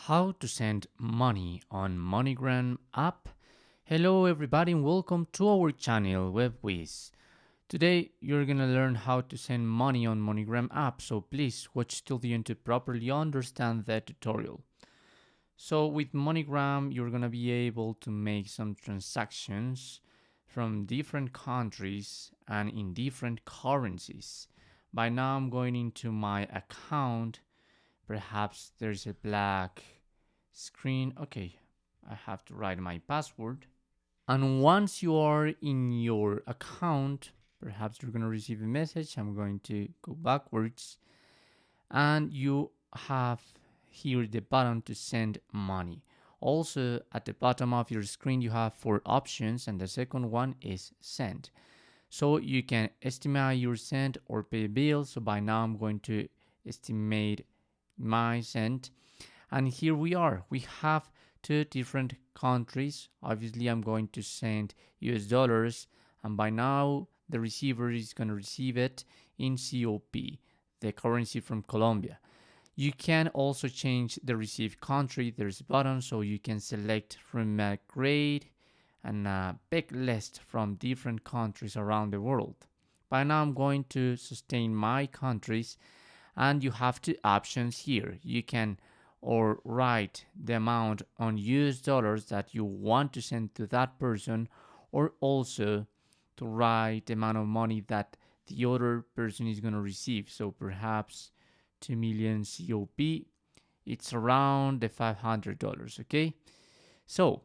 How to send money on Moneygram app. Hello everybody and welcome to our channel WebWiz. Today you're gonna learn how to send money on Moneygram app, so please watch till the end to properly understand the tutorial. So with Moneygram you're gonna be able to make some transactions from different countries and in different currencies. By now I'm going into my account. Perhaps there's a black screen. Okay, I have to write my password. And once you are in your account, perhaps you're going to receive a message. I'm going to go backwards. And you have here the button to send money. Also, at the bottom of your screen, you have 4 options, and the second one is send. So you can estimate your send or pay a bill. So by now, I'm going to estimate my send, and here we are. We have 2 different countries. Obviously I'm going to send US dollars, and by now the receiver is going to receive it in COP, the currency from Colombia. You can also change the receive country. There's a button, so you can select from a great and a big list from different countries around the world. By now I'm going to sustain my countries, and you have 2 options here. You can or write the amount on US dollars that you want to send to that person, or also to write the amount of money that the other person is going to receive. So perhaps 2 million COP, it's around the $500, okay? So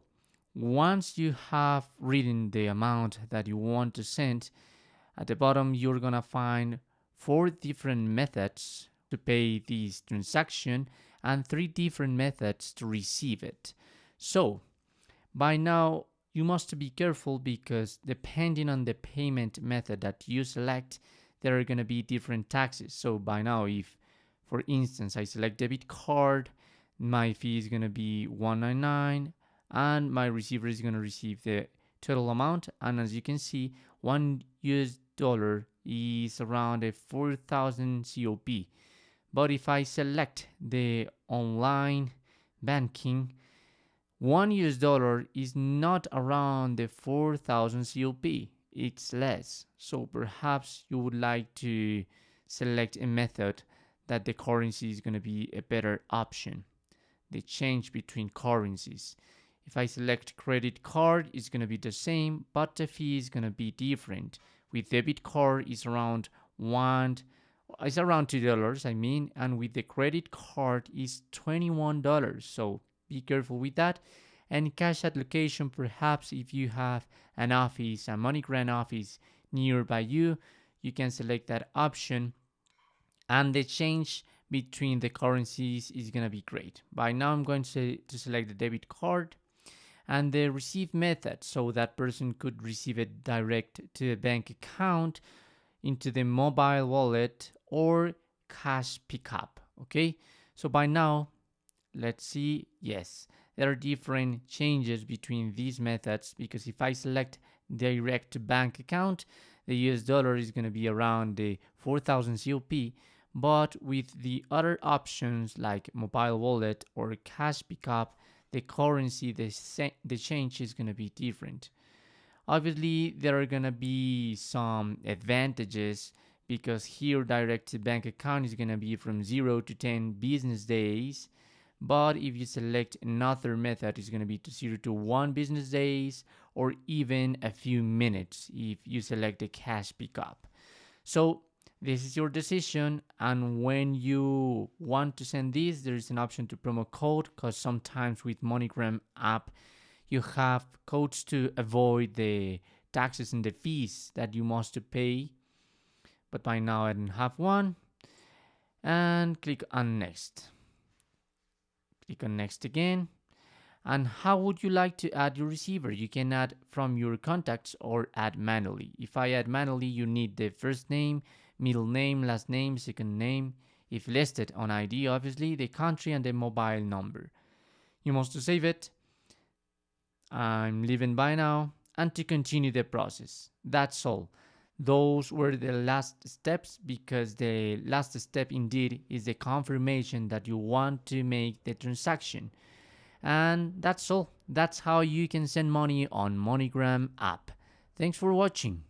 once you have written the amount that you want to send, at the bottom you're going to find 4 different methods to pay this transaction and 3 different methods to receive it. So by now you must be careful, because depending on the payment method that you select, there are going to be different taxes. So by now, if for instance I select debit card, my fee is going to be $199 and my receiver is going to receive the total amount. And as you can see, $1 is around a 4,000 COP. But if I select the online banking, $1 is not around the 4,000 COP. It's less. So perhaps you would like to select a method that the currency is going to be a better option. The change between currencies. If I select credit card, it's going to be the same, but the fee is going to be different. With debit card, it's around $2, and with the credit card is $21. So be careful with that. And cash at location, perhaps if you have an office, a MoneyGram office nearby you, you can select that option, and the change between the currencies is going to be great. By now I'm going to select the debit card and the receive method, so that person could receive it direct to a bank account, into the mobile wallet, or cash pickup. Okay, so by now let's see. Yes, there are different changes between these methods, because if I select direct to bank account, the US dollar is going to be around the 4,000 COP, but with the other options like mobile wallet or cash pickup, the currency, the change is going to be different. Obviously, there are going to be some advantages, because here direct to bank account is going to be from 0 to 10 business days. But if you select another method, it's going to be to 0 to 1 business days, or even a few minutes if you select the cash pickup. So this is your decision, and when you want to send this, there is an option to promo code, because sometimes with Moneygram app you have codes to avoid the taxes and the fees that you must pay. But by now I don't have one. And click on next. Click on next again. And how would you like to add your receiver? You can add from your contacts or add manually. If I add manually, you need the first name, middle name, last name, second name. If listed on ID, obviously, the country and the mobile number. You must save it. I'm leaving by now, and to continue the process. That's all. Those were the last steps because the last step indeed is the confirmation that you want to make the transaction. And that's all. That's how you can send money on MoneyGram app. Thanks for watching.